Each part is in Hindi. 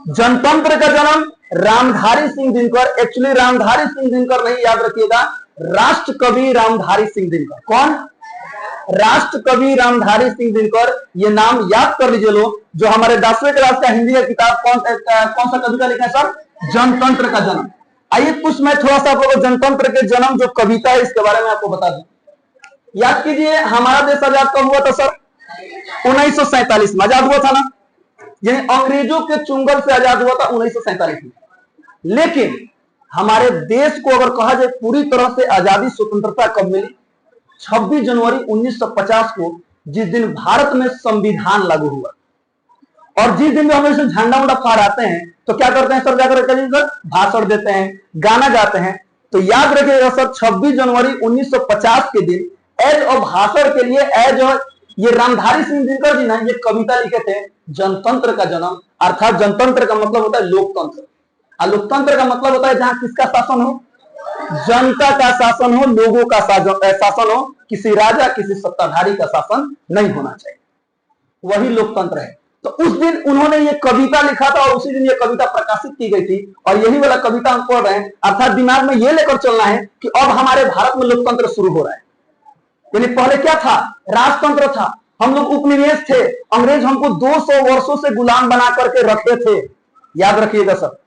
जनतंत्र का जन्म रामधारी सिंह दिनकर, एक्चुअली रामधारी सिंह दिनकर नहीं, याद रखिएगा राष्ट्र कवि रामधारी सिंह दिनकर। कौन? राष्ट्र कवि रामधारी सिंह दिनकर। ये नाम याद कर लीजिए लोग। जो हमारे 10वीं क्लास का हिंदी का किताब कौन सा कविता लिखा है सर? जनतंत्र का जन्म। आइए कुछ मैं थोड़ा सा आपको जनतंत्र के जन्म जो कविता है इसके बारे में आपको बता दूं। याद कीजिए हमारा देश आजाद कब हुआ था सर? 1947 में आजाद हुआ था ना, यानी अंग्रेजों के चुंगल से आजाद हुआ था 1947 में। लेकिन हमारे देश को अगर कहा जाए पूरी तरह से आजादी स्वतंत्रता कब मिली? 26 जनवरी 1950 को, जिस दिन भारत में संविधान लागू हुआ। और जिस दिन हम इसे झंडा उंडा फहराते हैं तो क्या करते हैं सर? जाकर सर भाषण देते हैं, गाना गाते हैं। तो याद रखिएगा सर 26 जनवरी 1950 के दिन एज और भाषण के लिए एज और ये रामधारी सिंह दिनकर जी ने ये कविता लिखे थे, जनतंत्र का जन्म। अर्थात जनतंत्र का मतलब होता है लोकतंत्र, और लोकतंत्र का मतलब होता है जहां किसका शासन हो? जनता का शासन हो, लोगों का शासन हो, किसी राजा किसी सत्ताधारी का शासन नहीं होना चाहिए, वही लोकतंत्र है। तो उस दिन उन्होंने ये कविता लिखा था और उसी दिन ये कविता प्रकाशित की गई थी। और यही वाला कविता हम पढ़ रहे हैं। अर्थात दिमाग में ये लेकर चलना है कि अब हमारे भारत में लोकतंत्र शुरू हो रहा है। यानी पहले क्या था? राजतंत्र था, हम लोग उपनिवेश थे, अंग्रेज हमको 200 वर्षों से गुलाम बना करके रखते थे। याद रखिएगा सर।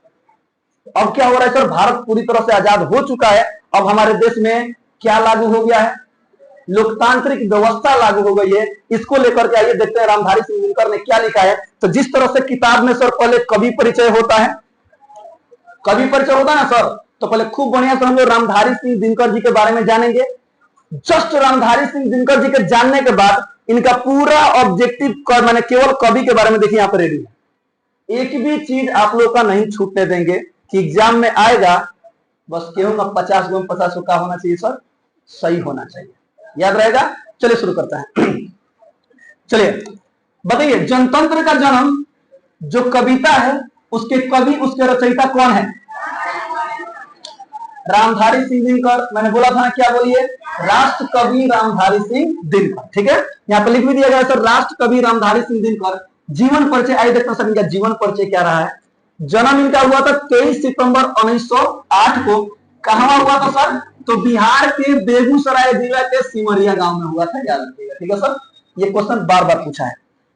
अब क्या हो रहा है सर? भारत पूरी तरह से आजाद हो चुका है। अब हमारे देश में क्या लागू हो गया है? लोकतांत्रिक व्यवस्था लागू हो गई है। इसको लेकर के आइए देखते हैं रामधारी सिंह दिनकर ने क्या लिखा है। तो जिस तरह से किताब में सर पहले कवि परिचय होता है, कवि परिचय होता है ना सर, तो पहले खूब बढ़िया से हम लोग रामधारी सिंह दिनकर जी के बारे में जानेंगे। जस्ट रामधारी सिंह दिनकर जी के जानने के बाद इनका पूरा ऑब्जेक्टिव मैंने केवल कवि के बारे में देखिए यहाँ पर रेडी है। एक भी चीज आप लोग का नहीं छूटने देंगे कि एग्जाम में आएगा। बस केवल 50 गुण 50 का होना चाहिए सर, सही होना चाहिए, याद रहेगा। चलिए शुरू करते हैं। चलिए बताइए जनतंत्र का जन्म जो कविता है उसके कवि उसके रचयिता कौन है? रामधारी सिंह दिनकर। मैंने बोला था ना, क्या बोलिए? राष्ट्र कवि रामधारी सिंह दिनकर। ठीक है, यहाँ पर लिख भी दिया गया सर राष्ट्र कवि रामधारी सिंह दिनकर। जीवन परिचय आइए देखते हैं सर इनका जीवन परिचय क्या रहा है। जन्म इनका हुआ था 23 सितंबर 1908 को। कहां हुआ था सर? तो बिहार के बेगूसराय जिला के सिमरिया गांव में हुआ था, याद रखिएगा। ठीक है सर, ये क्वेश्चन बार बार पूछा है।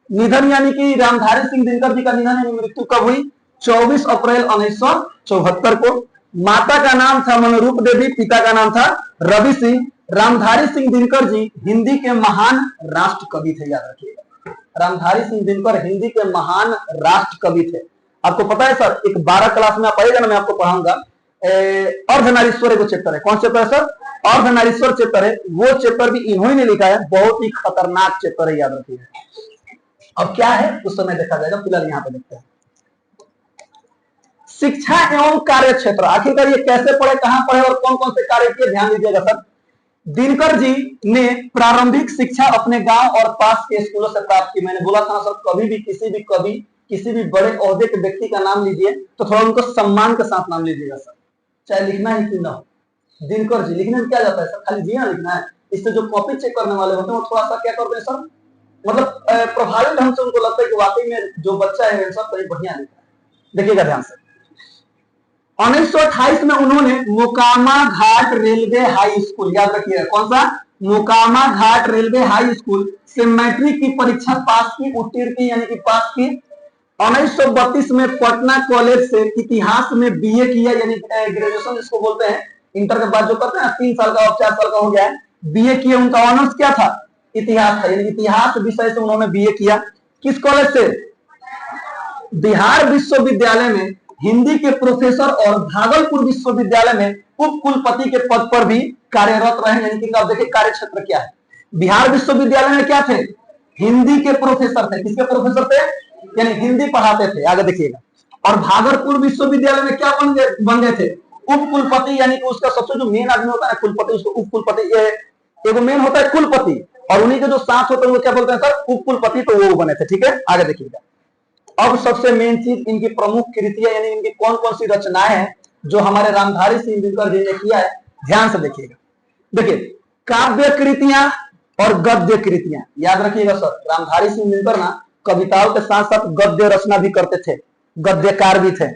निधन यानी कि रामधारी सिंह दिनकर जी का निधन यानी मृत्यु कब हुई? 24 अप्रैल 1974 को। माता का नाम था मनोरूप देवी, पिता का नाम था रवि सिंह। रामधारी सिंह दिनकर जी हिंदी के महान राष्ट्र कवि थे, याद रखिएगा। रामधारी सिंह दिनकर हिंदी के महान राष्ट्र कवि थे। आपको पता है सर, एक 12 क्लास में आप पढ़ेगा ना, मैं आपको पढ़ाऊंगा अर्धनारीश्वर को चैप्टर है। कौन चैप्टर है सर? अर्धनारीश्वर चैप्टर है। वो चैप्टर भी इन्होंने ने लिखा है, बहुत ही खतरनाक चैप्टर है, याद रखिएगा। अब क्या है उस समय देखा जाएगा, फिलहाल यहाँ पे देखते हैं। शिक्षा एवं कार्य क्षेत्र, आखिरकार ये कैसे पढ़े, कहां पढ़े और कौन कौन से कार्य किए, ध्यान दीजिएगा सर। दिनकर जी ने प्रारंभिक शिक्षा अपने गांव और पास के स्कूलों से प्राप्त की। मैंने बोला था ना सर, कभी भी किसी भी बड़े ओहदे के व्यक्ति का नाम लीजिए तो थोड़ा उनको सम्मान के साथ नाम लीजिएगा सर, चाहे लिखना ही क्यों ना हो। दिनकर जी लिखने में क्या जाता है सर? खाली जी लिखना है। इससे जो कॉपी चेक करने वाले होते हैं वो थोड़ा सा क्या करते हैं सर, मतलब प्रभावित ढंग से उनको लगता है कि वाकई में जो बच्चा है सब बड़ी बढ़िया लिखा है। देखिएगा ध्यान से। 1928 में उन्होंने मोकामा घाट रेलवे हाई स्कूल, याद रखिएगा कौन सा? मोकामा घाट रेलवे हाई स्कूल से मैट्रिक की परीक्षा पास की, उत्तीर्ण की, यानी कि पास की। 1932 में पटना कॉलेज से इतिहास में बीए किया, यानी ग्रेजुएशन जिसको बोलते हैं, इंटर के बाद जो करते हैं 3 साल का और 4 साल का हो गया है। बीए किया, उनका ऑनर्स क्या था? इतिहास था, यानी इतिहास विषय से उन्होंने बीए किया। किस कॉलेज से? बिहार विश्वविद्यालय में हिंदी के प्रोफेसर और भागलपुर विश्वविद्यालय में उप कुलपति के पद पर भी कार्यरत रहे। यानी कि आप देखिए कार्य क्षेत्र क्या है। बिहार विश्वविद्यालय में क्या थे? हिंदी के प्रोफेसर थे। किसके प्रोफेसर थे? यानी हिंदी पढ़ाते थे। आगे देखिएगा। और भागलपुर विश्वविद्यालय में क्या बन गए थे? उप कुलपति, यानी कि उसका सबसे जो मेन आदमी होता है कुलपति, उसको उप कुलपति, एगो मेन होता है कुलपति और उन्हीं के जो साथ होते हैं वो क्या बोलते हैं सर? उप कुलपति। तो वो बने थे। ठीक है, आगे देखिएगा। अब सबसे मेन चीज इनकी प्रमुख कृतियां, यानी इनकी कौन कौन सी रचनाएं हैं जो हमारे रामधारी सिंह दिनकर जी ने किया है, ध्यान से देखिएगा। देखिए, काव्य कृतियां और गद्य कृतियां, याद रखिएगा सर। रामधारी सिंह दिनकर ना कविताओं के साथ साथ गद्य रचना भी करते थे। गद्यकार भी थे।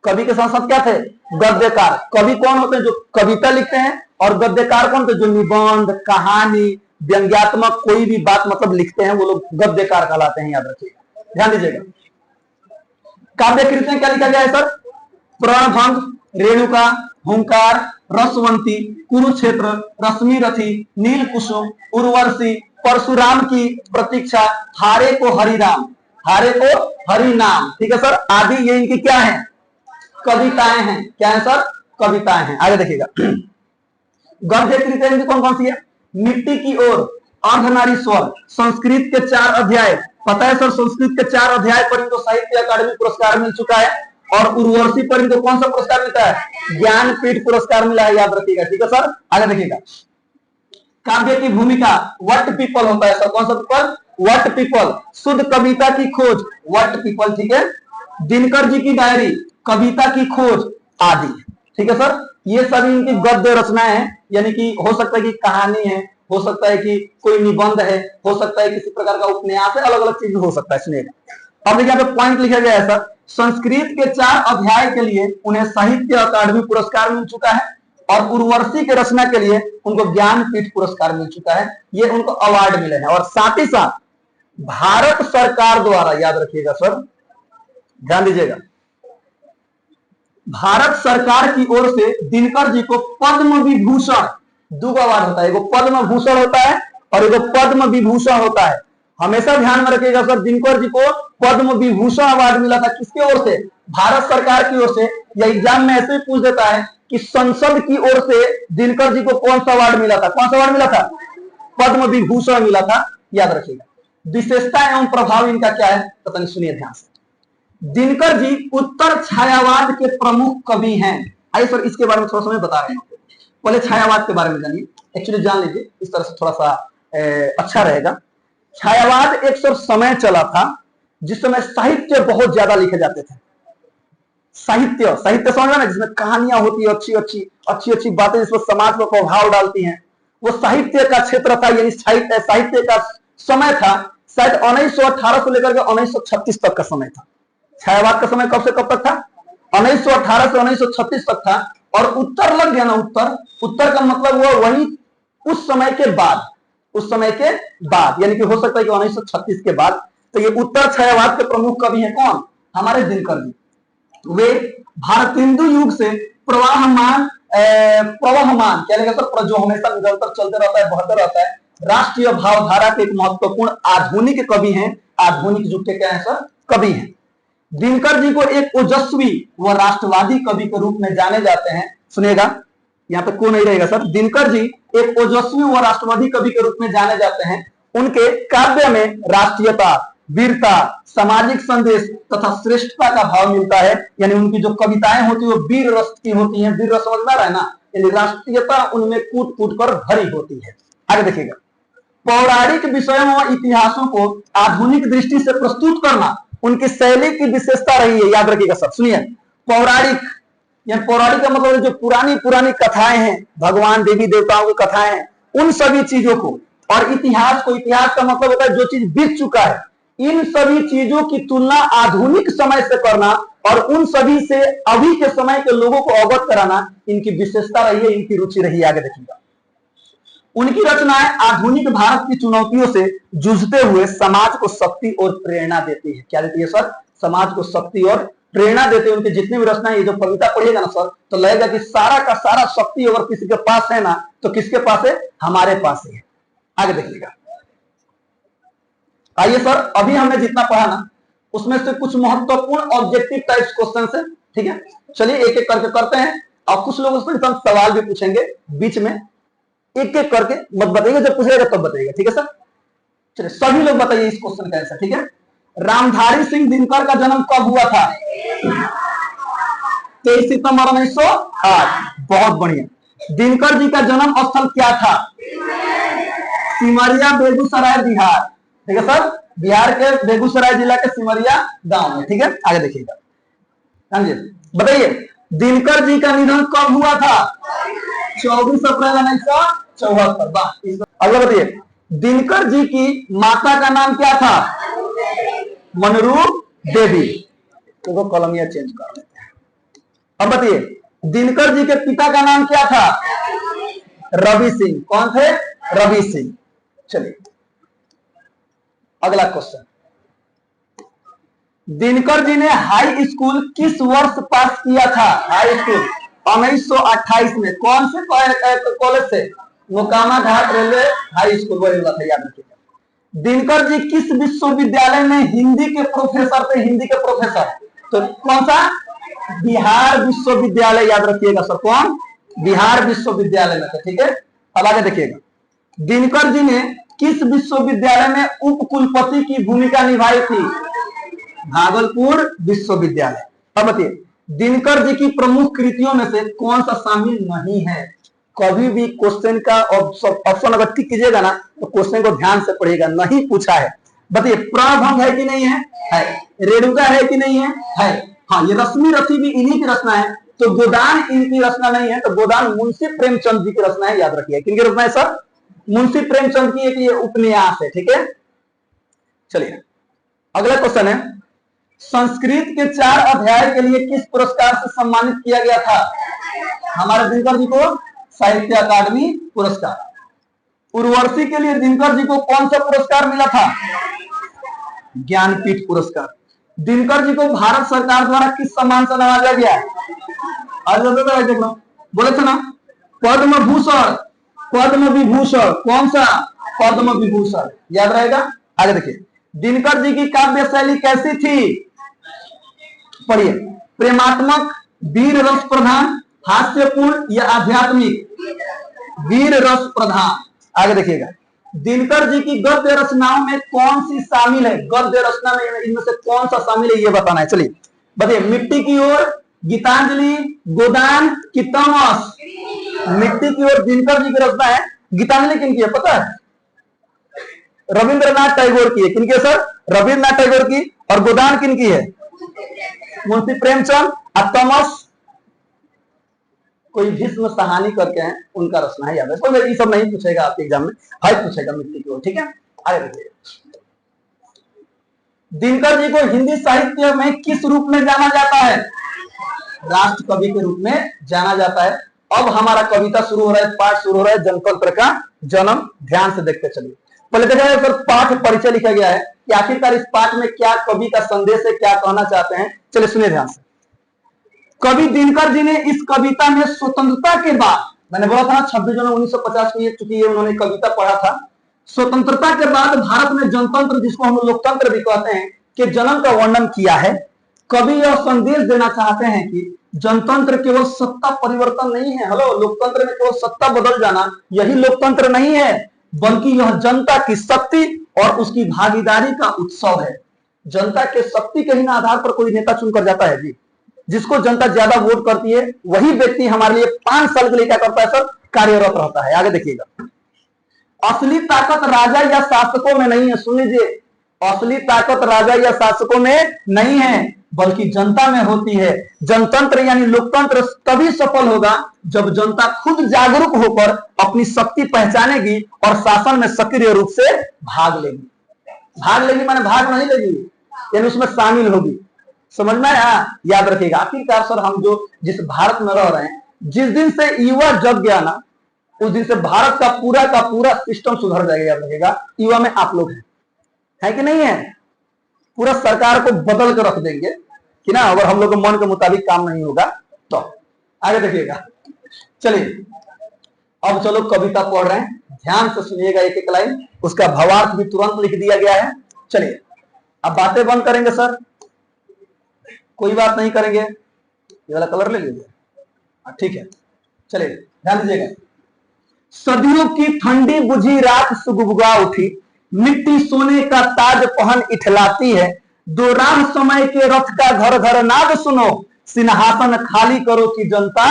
कवि के साथ साथ क्या थे? गद्यकार। कवि कौन होते हैं? जो कविता लिखते हैं। और गद्यकार कौन थे? जो निबंध, कहानी, व्यंग्यात्मक कोई भी बात मतलब लिखते हैं, वो लोग गद्यकार कहलाते हैं। याद रखिएगा, ध्यान दीजिएगा। काव्य कृतियां क्या लिखा गया है सर? प्रणभंग, रेणुका, हुंकार, रसवंती, कुरुक्षेत्र, रश्मि रथी, नील कुसुम, उर्वशी, परशुराम की प्रतीक्षा, हारे को हरिराम, हारे को हरिनाम, ठीक है सर, आदि ये इनकी क्या है? कविताएं हैं। क्या है सर? कविताएं हैं। आगे देखिएगा, गद्य कृतियां इनकी कौन कौन सी है? मिट्टी की ओर, अर्धनारीश्वर, संस्कृत के 4 अध्याय। पता है सर, संस्कृत के 4 अध्याय पर इनको साहित्य अकादमी पुरस्कार मिल चुका है। और उर्वशी पर इनको कौन सा पुरस्कार मिलता है? ज्ञानपीठ पुरस्कार मिला है। याद रखिएगा, ठीक है सर। आगे देखिएगा, काव्य की भूमिका वट पीपल होता है सर। कौन सा पीपल? What people. शुद्ध कविता की खोज, वट पीपल, ठीक है। दिनकर जी की डायरी, कविता की खोज आदि, ठीक है सर। ये सभी इनकी गद्य रचनाएं हैं, यानी कि हो सकता है कि कहानी है, हो सकता है कि कोई निबंध है, हो सकता है किसी प्रकार का उपन्यास है, अलग अलग चीज हो सकता है। सुनिएगा, अब देखिए यहाँ पे पॉइंट लिखा गया है सर, संस्कृत के 4 अध्याय के लिए उन्हें साहित्य अकादमी पुरस्कार मिल चुका है। और उर्वशी के रचना के लिए उनको ज्ञानपीठ पुरस्कार मिल चुका है। ये उनको अवार्ड मिले हैं। और साथ ही साथ भारत सरकार द्वारा, याद रखिएगा सर, ध्यान दीजिएगा, भारत सरकार की ओर से दिनकर जी को पद्म विभूषण, 2 अवार्ड होता है, एगो पद्म भूषण होता है और एगो पद्म विभूषण होता है। हमेशा ध्यान में रखिएगा सर, दिनकर जी को पद्म विभूषण अवार्ड मिला था। किसकी ओर से? भारत सरकार की ओर से। या एग्जाम में ऐसे ही पूछ देता है कि संसद की ओर से दिनकर जी को कौन सा अवार्ड मिला था? कौन सा अवार्ड मिला था? पद्म विभूषण मिला था। याद रखिएगा। विशेषता एवं प्रभाव इनका क्या है? तो सुनिए ध्यान से। दिनकर जी उत्तर छायावाद के प्रमुख कवि हैं। आइए सर, इसके बारे में थोड़ा समय बता रहे हैं। पहले छायावाद के बारे में जानिए, एक्चुअली जान लीजिए, इस तरह से थोड़ा सा अच्छा रहेगा। छायावाद एक सर समय चला था जिस समय साहित्य बहुत ज्यादा लिखे जाते थे। साहित्य, साहित्य समझ ना, जिसमें कहानियां होती है, अच्छी अच्छी बातें जिसमें समाज को प्रभाव डालती हैं, वो साहित्य का क्षेत्र था। यानी साहित्य का समय था शायद 1918 से लेकर के 1936 तक का समय था। छायावाद का समय कब से कब तक था? 1918 से 1936 तक था। और उत्तर लग गया ना, उत्तर का मतलब हुआ वही उस समय के बाद, यानी कि हो सकता है कि 1936 के बाद। तो ये उत्तर छायावाद के प्रमुख कवि हैं कौन? हमारे दिनकर जी। वे भारतेंदु युग से प्रवाहमान क्या लगेगा सर, जो हमेशा निरंतर चलते रहता है, बहते रहता है, राष्ट्रीय भावधारा के एक महत्वपूर्ण आधुनिक कवि हैं। आधुनिक युग के क्या है सर? कवि हैं। दिनकर जी को एक ओजस्वी व राष्ट्रवादी कवि के रूप में जाने जाते हैं। सुनिएगा, यहाँ पे को नहीं रहेगा सर। दिनकर जी एक ओजस्वी व राष्ट्रवादी कवि के रूप में जाने जाते हैं। उनके काव्य में राष्ट्रीयता, वीरता, सामाजिक संदेश तथा श्रेष्ठता का भाव मिलता है। यानी उनकी जो कविताएं होती है वो वीर रस की होती हैं। वीर रस समझ में आ रहा है ना? यानी राष्ट्रीयता उनमें कूट कूट कर भरी होती है। आगे देखिएगा, पौराणिक विषयों व इतिहासों को आधुनिक दृष्टि से प्रस्तुत करना उनकी शैली की विशेषता रही है। याद रखिएगा सब। सुनिए, पौराणिक, या पौराणिक का मतलब जो पुरानी कथाएं हैं, भगवान देवी देवताओं की कथाएं हैं, उन सभी चीजों को, और इतिहास को, इतिहास का मतलब होता है जो चीज बीत चुका है, इन सभी चीजों की तुलना आधुनिक समय से करना और उन सभी से अभी के समय के लोगों को अवगत कराना इनकी विशेषता रही है, इनकी रुचि रही है। आगे देखिएगा, उनकी रचनाएं आधुनिक भारत की चुनौतियों से जूझते हुए समाज को शक्ति और प्रेरणा देती है। क्या देती है सर? समाज को शक्ति और प्रेरणा देते हैं। उनके जितने भी रचनाएं, ये जो कविता पढ़िएगा ना सर, तो लगेगा कि सारा का सारा शक्ति अगर किसी के पास है ना, तो किसके पास है? हमारे पास है। आगे देखिएगा, आइए सर, अभी हमने जितना पढ़ा ना उसमें से कुछ महत्वपूर्ण ऑब्जेक्टिव टाइप्स क्वेश्चन है। ठीक है, चलिए एक एक करके करते हैं। और कुछ लोग उसमें सवाल भी पूछेंगे बीच में, एक एक करके मत बताइएगा, जब पूछेगा तब बताइएगा। ठीक है सर? चलिए सभी लोग बताइए इस क्वेश्चन का आंसर। ठीक है, रामधारी सिंह दिनकर का जन्म कब हुआ था? 23 सितंबर 1908। बहुत बढ़िया। दिनकर जी का जन्म स्थल क्या था? सिमरिया, बेगूसराय, बिहार। ठीक है सर, बिहार के बेगूसराय जिला के सिमरिया गांव में। ठीक है, आगे देखिएगा, बताइए दिनकर जी का निधन कब हुआ था? 24 अप्रैल 1974। अगला बताइए, दिनकर जी की माता का नाम क्या था? मनरूप देवी। तो वो कॉलमिया चेंज कर लेते हैं। अब बताइए, दिनकर जी के पिता का नाम क्या था? रवि सिंह। कौन थे? रवि सिंह। चलिए अगला क्वेश्चन, दिनकर जी ने हाई स्कूल किस वर्ष पास किया था? हाई स्कूल 1928 में। कौन से कॉलेज से? मोकामा घाट रेलवे हाई स्कूल, वही हुआ था, याद रखिएगा। दिनकर जी किस विश्वविद्यालय में हिंदी के प्रोफेसर थे? हिंदी के प्रोफेसर तो कौन सा? बिहार विश्वविद्यालय, याद रखिएगा सर। कौन? बिहार विश्वविद्यालय में थे। ठीक है, अब आगे देखिएगा, दिनकर जी ने किस विश्वविद्यालय में उप कुलपति की भूमिका निभाई थी? भागलपुर विश्वविद्यालय। अब बताइए, दिनकर जी की प्रमुख कृतियों में से कौन सा शामिल नहीं है? कभी भी क्वेश्चन का ऑप्शन अगर टिक कीजिएगा ना तो क्वेश्चन को ध्यान से पढ़िएगा, नहीं पूछा है। बताइए, प्रभंग है कि नहीं है? है। रेणुका है कि नहीं है? है। हाँ, ये रश्मि रथी भी इन्हीं की रचना है। तो गोदान इनकी रचना नहीं है, तो गोदान मुंशी प्रेमचंद जी की रचना है, याद रखिए। किनकी रचना है सर? मुंशी प्रेमचंद की एक ये उपन्यास है। ठीक है, चलिए अगला क्वेश्चन है, संस्कृत के 4 अध्याय के लिए किस पुरस्कार से सम्मानित किया गया था? हमारे दिनकर जी को साहित्य अकादमी पुरस्कार। उर्वशी के लिए दिनकर जी को कौन सा पुरस्कार मिला था? ज्ञानपीठ पुरस्कार। दिनकर जी को भारत सरकार द्वारा किस सम्मान से नवाजा गया? बोले थे ना, पद्म भूषण, पद्म विभूषण। कौन सा? पद्म विभूषण, याद रहेगा। आगे देखिए, दिनकर जी की काव्य शैली कैसी थी? पढ़िए, प्रेमात्मक, वीर रस प्रधान, हास्यपूर्ण या आध्यात्मिक? वीर रस प्रधान। आगे देखिएगा, दिनकर जी की गद्य रचनाओं में कौन सी शामिल है? गद्य रचना में इनमें से कौन सा शामिल है, ये बताना है। चलिए बताइए, मिट्टी की ओर, गीतांजलि, गोदान की तमस? मिट्टी की ओर दिनकर जी की रचना है। गीतांजलि किनकी है पता है? रविंद्रनाथ टैगोर की है। किनकी है सर? रविंद्रनाथ टैगोर की। और गोदान किनकी है? मुंशी प्रेमचंद। तमस कोई भीष्म सहानी करके हैं, उनका रचना है, याद है। तो ये सब नहीं पूछेगा आपके एग्जाम में, हाई पूछेगा मिट्टी की ओर। ठीक है, आगे देखिए, दिनकर जी को हिंदी साहित्य में किस रूप में जाना जाता है? राष्ट्र कवि के रूप में जाना जाता है। अब हमारा कविता शुरू हो रहा है, पाठ शुरू हो रहा है, जनतंत्र का जन्म। ध्यान से देखते चलिए। पहले देखा जाए सर, पाठ परिचय लिखा गया है कि आखिरकार इस पाठ में क्या कवि का संदेश है, क्या कहना चाहते हैं। चलिए सुनिए ध्यान से। कवि दिनकर जी ने इस कविता में स्वतंत्रता के बाद, मैंने बोला था ना 26 जनवरी 1950 को ये चूंकि ये उन्होंने कविता पढ़ा था, स्वतंत्रता के बाद भारत में जनतंत्र, जिसको हम लोकतंत्र भी कहते हैं, के जन्म का वर्णन किया है। कवि यह संदेश देना चाहते हैं कि जनतंत्र केवल सत्ता परिवर्तन नहीं है। हेलो, लोकतंत्र में केवल सत्ता बदल जाना यही लोकतंत्र नहीं है, बल्कि यह जनता की शक्ति और उसकी भागीदारी का उत्सव है। जनता के शक्ति के ही आधार पर कोई नेता चुनकर जाता है जी। जिसको जनता ज्यादा वोट करती है वही व्यक्ति हमारे लिए 5 साल के लिए क्या करता है सर? कार्यरत रहता है। आगे देखिएगा, असली ताकत राजा या शासकों में नहीं है। सुन लीजिए, असली ताकत राजा या शासकों में नहीं है, बल्कि जनता में होती है। जनतंत्र यानी लोकतंत्र तभी सफल होगा जब जनता खुद जागरूक होकर अपनी शक्ति पहचानेगी और शासन में सक्रिय रूप से भाग लेगी। भाग लेगी माने भाग नहीं लेगी, यानी उसमें शामिल होगी। समझ में आया? याद रखिएगा। आखिरकार सर, हम जो जिस भारत में रह रहे हैं, जिस दिन से युवा जग गया ना, उस दिन से भारत का पूरा सिस्टम सुधर जाएगा। याद रखिएगा, युवा में आप लोग हैं, है कि नहीं है? पूरा सरकार को बदल कर रख देंगे कि ना, अगर हम लोग के मन के मुताबिक काम नहीं होगा तो। आगे देखिएगा, चलिए अब चलो कविता पढ़ रहे हैं, ध्यान से सुनिएगा एक एक लाइन, उसका भावार्थ भी तुरंत लिख दिया गया है। चलिए अब बातें बंद करेंगे सर, कोई बात नहीं करेंगे। ये वाला कलर ले लीजिए, ठीक है। चलिए ध्यान दीजिएगा। सदियों की ठंडी बुझी रात सुगुबुगा उठी, मिट्टी सोने का ताज पहन इठलाती है। दो राह समय के रथ का घर घर नाद सुनो, सिंहासन खाली करो कि जनता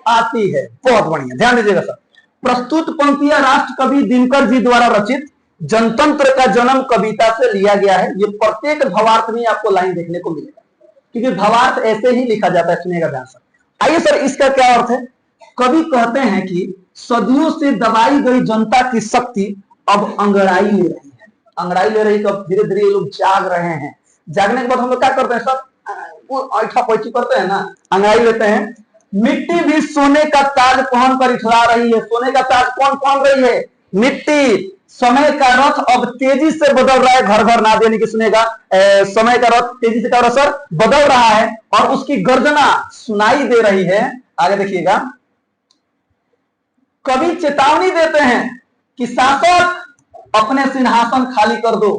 आती है। बहुत बढ़िया, ध्यान दीजिएगा सर। प्रस्तुत पंक्तियां राष्ट्र कवि दिनकर जी द्वारा रचित जनतंत्र का जन्म कविता से लिया गया है। ये प्रत्येक भावार्थ में आपको लाइन देखने को मिलेगा, क्योंकि भावार्थ ऐसे ही लिखा जाता है। सुनिएगा ध्यान से। आइए सर, इसका क्या अर्थ है? कवि कहते हैं कि सदियों से दबाई गई जनता की शक्ति अब अंगड़ाई ले रही है। अंगड़ाई ले रही तो अब धीरे धीरे ये लोग जाग रहे हैं। जागने के बाद हम लोग क्या करते हैं सर? ऐठा पैठी करते हैं ना, अंगाई लेते हैं। मिट्टी भी सोने का ताज पहन कर इठला रही है। सोने का ताज कौन पहन रही है? मिट्टी। समय का रथ अब तेजी से बदल रहा है, घर घर ना देने की सुनेगा। समय का रथ तेजी से क्या सर बदल रहा है और उसकी गर्जना सुनाई दे रही है। आगे देखिएगा, कवि चेतावनी देते हैं कि शासक अपने सिंहासन खाली कर दो।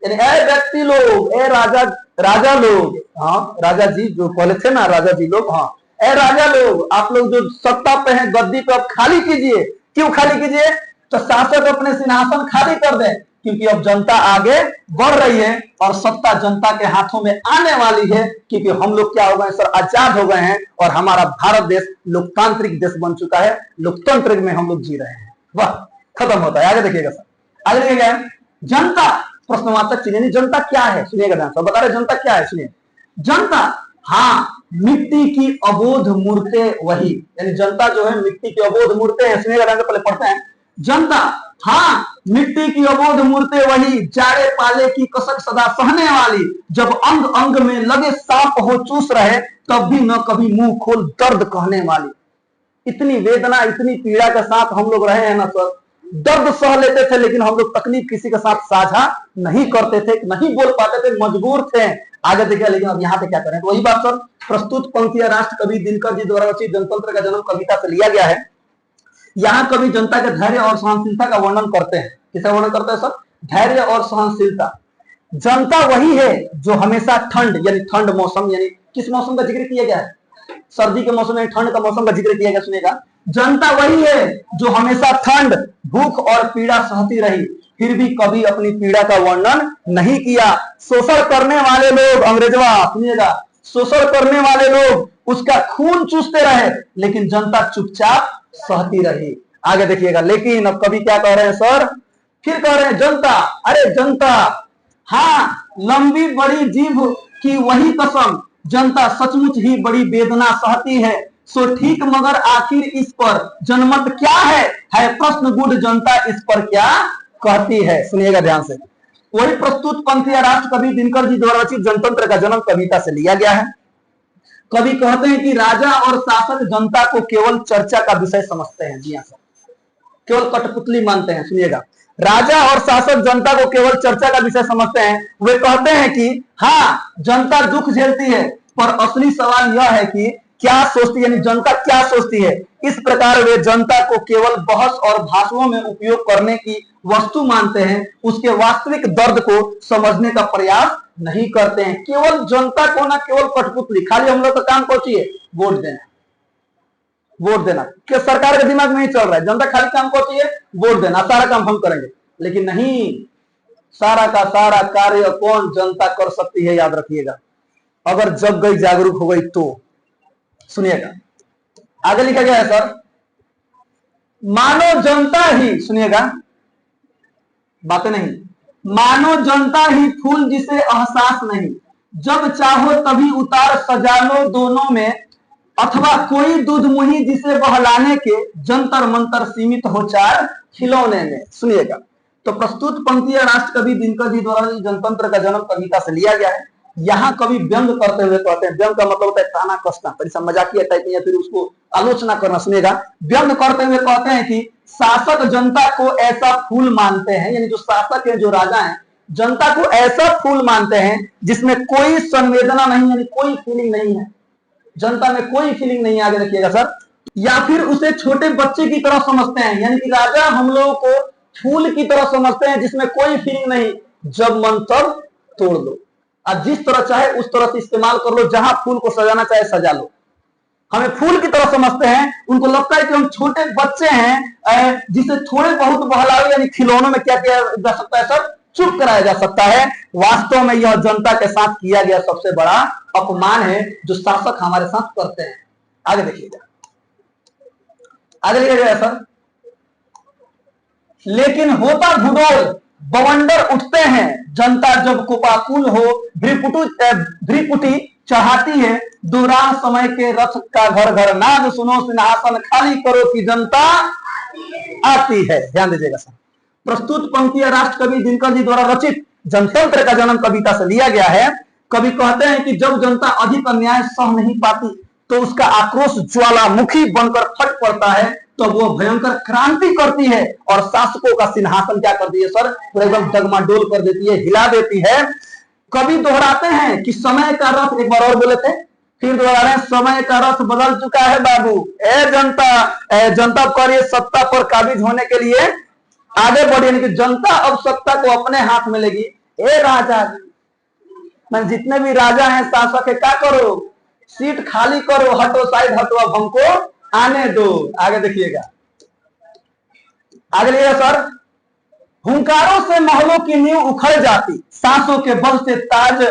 यानी ए व्यक्ति लोग, ए राजा लोग, हाँ राजा जी जो पहले थे ना, राजा जी लोग, हाँ ए राजा लोग, आप लोग जो सत्ता पे हैं, गद्दी पे, अब खाली कीजिए। क्यों खाली कीजिए? तो शासक अपने सिंहासन खाली कर दे, क्योंकि अब जनता आगे बढ़ रही है और सत्ता जनता के हाथों में आने वाली है। क्योंकि हम लोग क्या हो गए सर, आजाद हो गए हैं और हमारा भारत देश लोकतांत्रिक देश बन चुका है। लोकतंत्र में हम लोग जी रहे हैं। वाह, खत्म होता है। आगे देखिएगा सर, आगे देखिएगा, जनता प्रश्नवाचक चिन्ह। जनता क्या है सुनिएगा ध्यान से, बता रहे जनता क्या है सुनिए। जनता, हाँ मिट्टी की अबोध मूर्तें वही, यानी जनता जो है मिट्टी की अबोध मूर्तें है। सुनिएगा ध्यान से, पहले पढ़ते हैं। जनता, हाँ मिट्टी की अबोध मूर्तें वही, जाड़े पाले की कसक सदा सहने वाली, जब अंग अंग में लगे सांप हो चूस रहे, तब भी न कभी मुंह खोल दर्द कहने वाली। इतनी वेदना, इतनी पीड़ा के साथ हम लोग रहे हैं ना सर, दर्द सह लेते थे, लेकिन हम लोग तकलीफ किसी के साथ साझा नहीं करते थे, नहीं बोल पाते थे, मजबूर थे। आगे देखिए, लेकिन अब यहाँ पे क्या करें, तो वही बात सर, प्रस्तुत पंक्तियां राष्ट्र कवि दिनकर जी द्वारा रचित जनतंत्र का जन्म कविता से लिया गया है। यहाँ कवि जनता के धैर्य और सहनशीलता का वर्णन करते हैं। किसका वर्णन करते हैं सर? धैर्य और सहनशीलता। जनता वही है जो हमेशा ठंड, यानी ठंड मौसम, यानी किस मौसम का जिक्र किया गया है? सर्दी के मौसम में, ठंड का मौसम का जिक्र किया गया। सुनेगा, जनता वही है जो हमेशा ठंड, भूख और पीड़ा सहती रही, फिर भी कभी अपनी पीड़ा का वर्णन नहीं किया। शोषण करने वाले लोग, अंग्रेजवा सुनिएगा, शोषण करने वाले लोग उसका खून चूसते रहे, लेकिन जनता चुपचाप सहती रही। आगे देखिएगा, लेकिन अब कभी क्या कह रहे हैं सर, फिर कह रहे हैं जनता, अरे जनता, हाँ लंबी बड़ी जीभ की वही कसम, जनता सचमुच ही बड़ी वेदना सहती है। सो ठीक मगर आखिर इस पर जनमत क्या है प्रश्न गुड, जनता इस पर क्या कहती है। सुनिएगा ध्यान से, वही प्रस्तुत पंक्तियां राष्ट्र कवि दिनकर जी द्वारा रचित जनतंत्र का जन्म कविता से लिया गया है। कवि कहते हैं कि राजा और शासक जनता को केवल चर्चा का विषय समझते हैं। जी हाँ सर, केवल कठपुतली मानते हैं। सुनिएगा, राजा और शासक जनता को केवल चर्चा का विषय समझते हैं। वे कहते हैं कि हाँ जनता दुख झेलती है, पर असली सवाल यह है कि क्या सोचती है, यानी जनता क्या सोचती है। इस प्रकार वे जनता को केवल बहस और भाषणों में उपयोग करने की वस्तु मानते हैं, उसके वास्तविक दर्द को समझने का प्रयास नहीं करते हैं। केवल जनता को ना केवल कठपुतली, खाली हम लोग का काम कौन है? वोट देना, वोट देना। क्या सरकार के दिमाग में नहीं चल रहा है? जनता खाली काम कौन है? वोट देना, सारा काम हम करेंगे। लेकिन नहीं, सारा का सारा कार्य कौन? जनता कर सकती है। याद रखिएगा, अगर जग गई, जागरूक हो गई तो। सुनिएगा, आगे लिखा गया है सर, मानो जनता ही, सुनिएगा बातें नहीं, मानो जनता ही फूल जिसे एहसास नहीं, जब चाहो तभी उतार सजा लो दोनों में, अथवा कोई दूध मुही जिसे बहलाने के जंतर मंतर सीमित हो चार खिलौने में। सुनिएगा, तो प्रस्तुत पंक्तियां राष्ट्र कवि दिनकर जी द्वारा जनतंत्र का जन्म कविता से लिया गया है। यहाँ कवि व्यंग करते हुए कहते हैं, व्यंग का मतलब होता है ताना कसना, परिसम मजाकिया टाइप या फिर उसको आलोचना करना। सुनेगा, व्यंग करते हुए कहते हैं कि शासक जनता को ऐसा फूल मानते हैं, यानी जो शासक है, जो राजा है, जनता को ऐसा फूल मानते हैं जिसमें कोई संवेदना नहीं, यानी कोई फीलिंग नहीं है, जनता में कोई फीलिंग नहीं है। आगे देखिएगा सर, या फिर उसे छोटे बच्चे की तरह समझते हैं, यानी कि राजा हम लोगों को फूल की तरह समझते हैं जिसमें कोई फीलिंग नहीं, जब मन तब तोड़ लो, अब जिस तरह चाहे उस तरह से इस्तेमाल कर लो, जहां फूल को सजाना चाहे सजा लो। हमें फूल की तरह समझते हैं, उनको लगता है कि हम छोटे बच्चे हैं जिसे थोड़े बहुत बहलावे, यानी खिलौनों में क्या किया जा सकता है सर? चुप कराया जा सकता है। वास्तव में यह जनता के साथ किया गया सबसे बड़ा अपमान है जो शासक हमारे साथ करते हैं। आगे देखिएगा, आगे लिखा गया सर, लेकिन होता भूगोल बवंडर उठते हैं, जनता जब कुपाकुल हो भ्रिपुटी चढ़ाती है, दुराह समय के रथ का घर घर नाद सुनो, सिंहासन खाली करो कि जनता आती है। ध्यान दीजिएगा सर, प्रस्तुत पंक्तियां राष्ट्र कवि दिनकर जी द्वारा रचित जनतंत्र का जन्म कविता से लिया गया है। कवि कहते हैं कि जब जनता अधिक अन्याय सह नहीं पाती तो उसका आक्रोश ज्वालामुखी बनकर फट पड़ता है, तो वो भयंकर क्रांति करती है और शासकों का सिंहासन क्या करती है सर, तो एकदम डगमाडोल कर देती है, हिला देती है। कवि दोहराते हैं कि समय का रथ, एक बार और बोले थे, फिर दोहरा रहे हैं, समय का रथ बदल चुका है बाबू। जनता पर ये सत्ता पर काबिज होने के लिए आगे बढ़ी, यानी कि जनता अब सत्ता को अपने हाथ में लेगी। ए राजा जी, मैं जितने भी राजा हैं शासक है, क्या करो, सीट खाली करो, हटो साइड हटो, अब हमको आने दो। आगे देखिएगा, आगे लिखिएगा सर, हुंकारों से महलों की नींव उखड़ जाती, सांसों के बल से ताज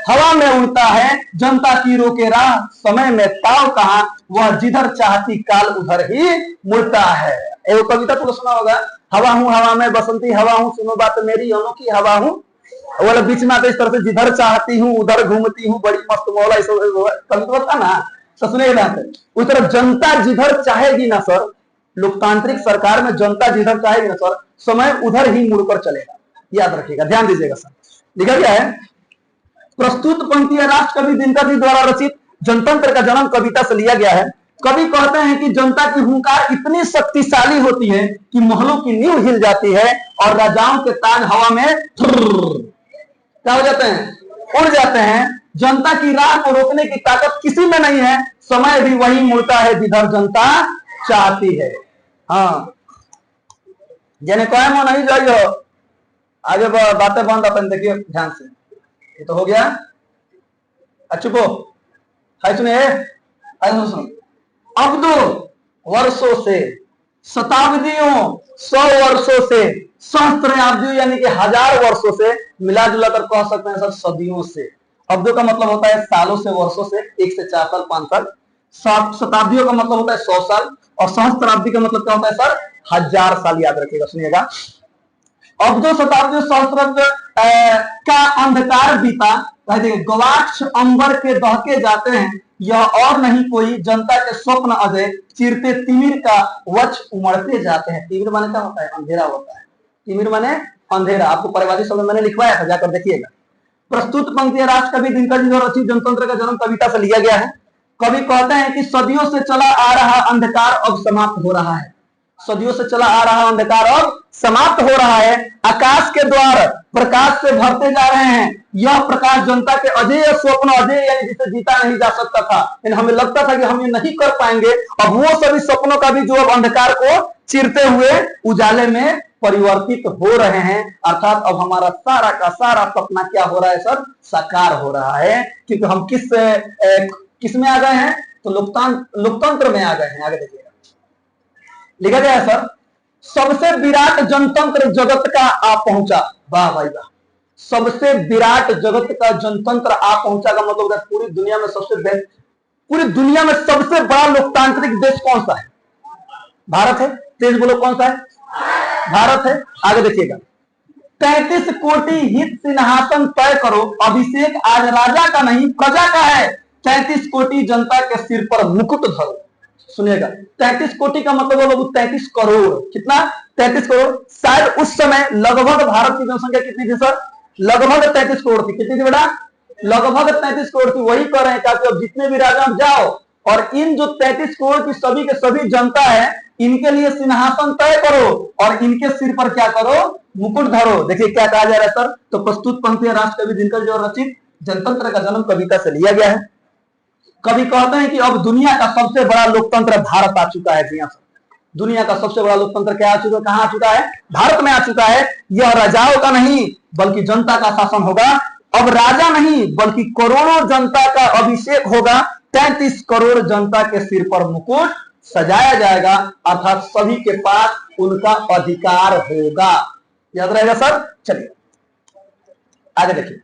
हवा में उड़ता है, जनता की रोके राह समय में ताव कहां, वह जिधर चाहती काल उधर ही मुड़ता है। एक कविता तो सुना होगा, हवा हूं हवा में बसंती हवा हूं, सुनो बात मेरी अनोखी हवा हूं, वो बीच में आते इस तरह से, जिधर चाहती हूँ उधर घूमती हूँ, बड़ी मस्त मौला, कविता था ना, तो सुनेगा उस तरफ जनता जिधर चाहेगी ना सर, लोकतांत्रिक सरकार में जनता जिधर चाहेगी ना सर, समय उधर ही मुड़कर चलेगा। याद रखिएगा, ध्यान दीजिएगा सर। लिखा गया है, प्रस्तुत पंक्तियां राष्ट्र कवि दिनकर जी द्वारा रचित जनतंत्र का जन्म कविता से लिया गया है। कवि कहते हैं कि जनता की हुंकार इतनी शक्तिशाली होती है कि महलों की नींव हिल जाती है और राजाओं के ताज हवा में क्या हो जाते हैं, उड़ जाते हैं। जनता की राह को रोकने की ताकत किसी में नहीं है, समय भी वही मुड़ता है जिधर जनता चाहती है। हाँ, जने कहे मन नहीं जाइयो, आगे बातें बंद, अपन देखिए ध्यान से, ये तो हो गया। चुपो, है सुनिए, सुनो, अब 2 वर्षों से, शताब्दियों, 100 वर्षों से, सहस्त्राब्दियों यानी कि 1000 वर्षों से, मिला जुला कर कह सकते हैं सर सदियों से। अब्दों का मतलब होता है सालों से, वर्षों से 1 से 4 साल 5 साल, शताब्दियों का मतलब होता है 100 साल, और सहस्त्राब्दी का मतलब क्या होता है सर, 1000 साल। याद रखिएगा, सुनिएगा, अब 2 शताब्दियों सहस्राब्द का अंधकार बीता, गवाक्ष अंबर के दहके जाते हैं, यह और नहीं कोई जनता के स्वप्न अजय, चिरते तिमिर का वक्ष उमड़ते जाते हैं। तिमिर माने क्या होता है, अंधेरा होता है, तिमिर माने अंधेरा। आपको परिवादी शब्द मैंने लिखवाया था, जाकर देखिएगा। प्रस्तुत पंक्तियां राष्ट्र कवि दिनकर जी द्वारा रचित जनतंत्र का जन्म कविता से लिया गया है। कवि कहते हैं कि सदियों से चला आ रहा अंधकार अब समाप्त हो रहा है, सदियों से चला आ रहा अंधकार अब समाप्त हो रहा है, आकाश के द्वार प्रकाश से भरते जा रहे हैं। यह प्रकाश जनता के अजय स्वप्न, अजय यानी जिसे जीता नहीं जा सकता था, यानी हमें लगता था कि हम ये नहीं कर पाएंगे, अब वो सभी सपनों का भी जो अब अंधकार को चिरते हुए उजाले में परिवर्तित हो रहे हैं। अर्थात अब हमारा सारा का सारा सपना क्या हो रहा है सर, साकार हो रहा है, क्योंकि हम किस में आ गए हैं, तो लोकतंत्र में आ गए हैं। आगे देखिएगा, लिखा गया है सर, सबसे विराट जनतंत्र जगत का आ पहुंचा। वाह भाई वाह, सबसे विराट जगत का जनतंत्र आ पहुंचा का मतलब है पूरी दुनिया में पूरी दुनिया में सबसे बड़ा लोकतांत्रिक देश कौन सा है, भारत है। तेज बोलो, कौन सा है, भारत है। आगे देखिएगा, 33 कोटि हित सिंहासन तय करो, अभिषेक आज राजा का नहीं प्रजा का है, 33 कोटि जनता के सिर पर मुकुट धरो। सुनिएगा, 33 कोटि का मतलब है 33 करोड़, कितना, 33 करोड़। शायद उस समय लगभग भारत की जनसंख्या कितनी थी सर, लगभग 33 करोड़ थी। कितनी थी बेटा, लगभग 33 करोड़ थी। वही कर रहे हैं कि अब जितने भी राजा जाओ और इन जो 33 करोड़ की सभी के सभी जनता है, इनके लिए सिंहासन तय करो और इनके सिर पर क्या करो, मुकुट धरो। देखिए क्या कहा जा रहा है सर, तो प्रस्तुत पंक्तियां राष्ट्र कवि दिनकर जो रचित जनतंत्र का जन्म कविता से लिया गया है। कवि कहते हैं कि अब दुनिया का सबसे बड़ा लोकतंत्र भारत आ चुका है। जी हाँ, दुनिया का सबसे बड़ा लोकतंत्र क्या आ चुका है, कहां आ चुका है, भारत में आ चुका है। यह राजाओं का नहीं बल्कि जनता का शासन होगा। अब राजा नहीं बल्कि करोड़ों जनता का अभिषेक होगा। 33 करोड़ जनता के सिर पर मुकुट सजाया जाएगा, अर्थात सभी के पास उनका अधिकार होगा। याद रहेगा सर। चलिए आगे देखिए,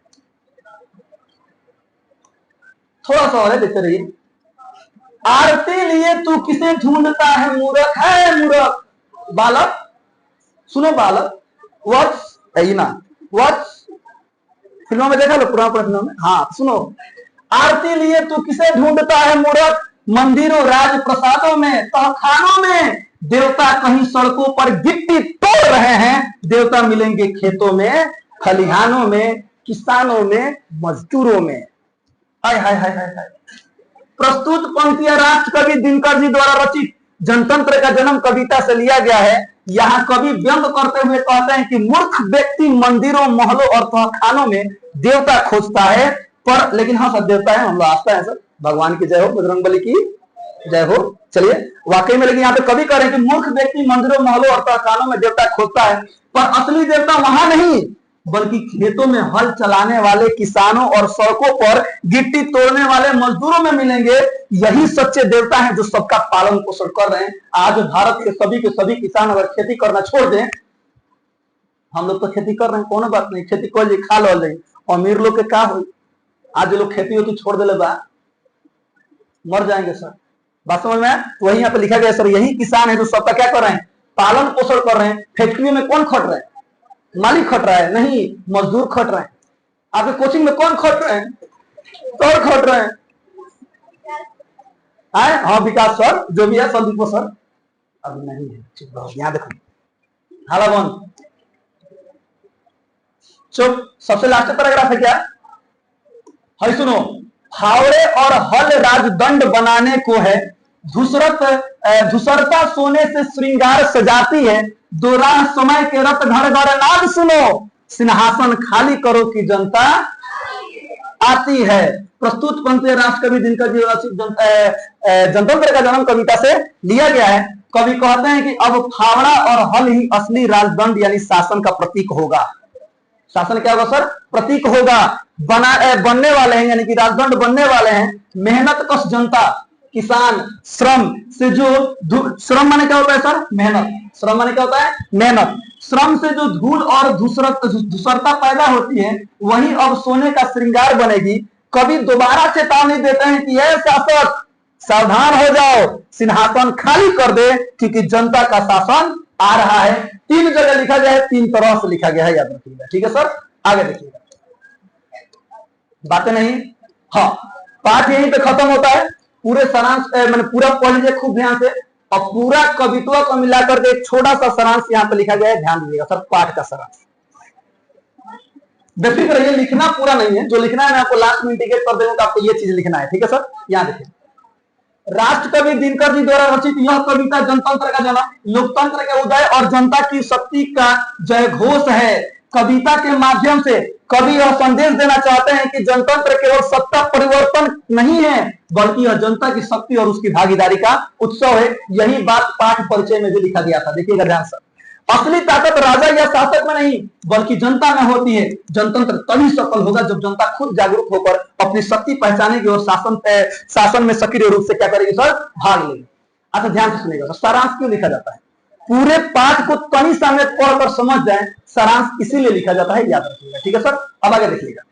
थोड़ा सा और है, देखते रहिए। आरती लिए तू किसे ढूंढता है मूर्ख, है मूर्ख बालक। सुनो बालक, वत्स है ना, वत्स फिल्मों में देखा लो, पुराना फिल्मों में। हाँ सुनो, आरती लिए तू किसे ढूंढता है मूर्ख, मंदिरों राज प्रसादों में तहखानों में, देवता कहीं सड़कों पर गिट्टी तोड़ रहे हैं, देवता मिलेंगे खेतों में खलिहानों में। किसानों में, मजदूरों में। हाय हाय हाय हाय हाय। प्रस्तुत पंक्तियां राष्ट्र कवि दिनकर जी द्वारा रचित जनतंत्र का जन्म कविता से लिया गया है। यहाँ कवि व्यंग करते हुए कहते हैं कि मूर्ख व्यक्ति मंदिरों, महलों और तहखानों में देवता खोजता है, पर लेकिन हाँ सर देवता है, हम लोग आस्था है सर, भगवान की जय हो, बजरंगबली की जय हो। चलिए वाकई में, लेकिन यहाँ पे कवि कह रहे हैं कि मूर्ख व्यक्ति मंदिरों, महलों और तहखानों में देवता खोजता है, पर असली देवता वहां नहीं बल्कि खेतों में हल चलाने वाले किसानों और सड़कों पर गिट्टी तोड़ने वाले मजदूरों में मिलेंगे। यही सच्चे देवता हैं जो सबका पालन पोषण कर रहे हैं। आज भारत के सभी किसान अगर खेती करना छोड़ दें, हम लोग तो खेती कर रहे हैं, कोनो बात नहीं, खेती कर ली, खा लो ले, अमीर लोग के का हो, आज लोग खेती होती छोड़ दे बा, मर जाएंगे सर। बात समझ में? वही यहाँ पे लिखा गया सर, यही किसान है जो सबका क्या कर रहे हैं, पालन पोषण कर रहे हैं। फैक्ट्रियों में कौन खट रहे हैं? मालिक खट रहा है? नहीं, मजदूर खट रहे हैं। आपके कोचिंग में कौन खट रहे हैं? कौन खट रहे हैं? हाँ विकास सर, जो भी है संदीप सर, अभी नहीं है, ठीक है। यहाँ देखो हाला बंद, चुप। सबसे लास्ट पैराग्राफ है क्या है, सुनो। फावड़े और हल राजदंड बनाने को है, धूसरता सोने से श्रृंगार सजाती है, दो राह समय के रत घर घर नाद सुनो, सिंहासन खाली करो कि जनता आती है। प्रस्तुत पंक्ति राष्ट्र कवि दिनकर जी जनतंत्र का जन्म कविता से लिया गया है। कवि कहते हैं कि अब फावड़ा और हल ही असली राजदंड यानी शासन का प्रतीक होगा। शासन क्या होगा सर? प्रतीक होगा। बनने वाले हैं, यानी कि राजदंड बनने वाले हैं। मेहनत कश जनता, किसान, श्रम से जो श्रम माने क्या होता है सर? मेहनत। श्रम माने क्या होता है? मेहनत। श्रम से जो धूल और धूसरता पैदा होती है, वही अब सोने का श्रृंगार बनेगी। कवि दोबारा चेतावनी देते हैं कि यह शासक सावधान हो जाओ, सिंहासन खाली कर दे, क्योंकि जनता का शासन आ रहा है। 3 जगह लिखा गया है, 3 तरह से लिखा गया है, याद रखिएगा। ठीक है सर, आगे देखिएगा, बातें नहीं। हाँ, पाठ यहीं पे खत्म होता है। पूरे सारांश मैंने पूरा पढ़ लीजिए खूब ध्यान से, और पूरा कवित्व को मिलाकर के एक छोटा सा सारांश यहाँ पे लिखा गया है, ध्यान दीजिएगा सर। पाठ का सारांश बेफिक्र रहिए, लिखना पूरा नहीं है, जो लिखना है मैं आपको लास्ट में इंडिकेट कर दूंगा, आपको ये चीज लिखना है। ठीक है सर, यहाँ देखिए, राष्ट्र कवि दिनकर जी द्वारा रचित यह कविता जनतंत्र का जन्म, लोकतंत्र के उदय और जनता की शक्ति का जय घोष है। कविता के माध्यम से कवि यह संदेश देना चाहते हैं कि जनतंत्र केवल सत्ता परिवर्तन नहीं है, बल्कि यह जनता की शक्ति और उसकी भागीदारी का उत्सव है। यही बात पाठ परिचय में भी लिखा गया था, देखिएगा ध्यान से। असली ताकत राजा या शासक में नहीं बल्कि जनता में होती है। जनतंत्र तभी सफल होगा जब जनता खुद जागरूक होकर अपनी शक्ति पहचानेगी और शासन में सक्रिय रूप से क्या करेगी सर? भाग लेगी। अच्छा ध्यान से सुनिएगा, सारांश क्यों लिखा जाता है? पूरे पाठ को तनी सामने पढ़कर समझ जाए, सारांश इसीलिए लिखा जाता है, याद रखिएगा। ठीक है सर, अब आगे देखिएगा।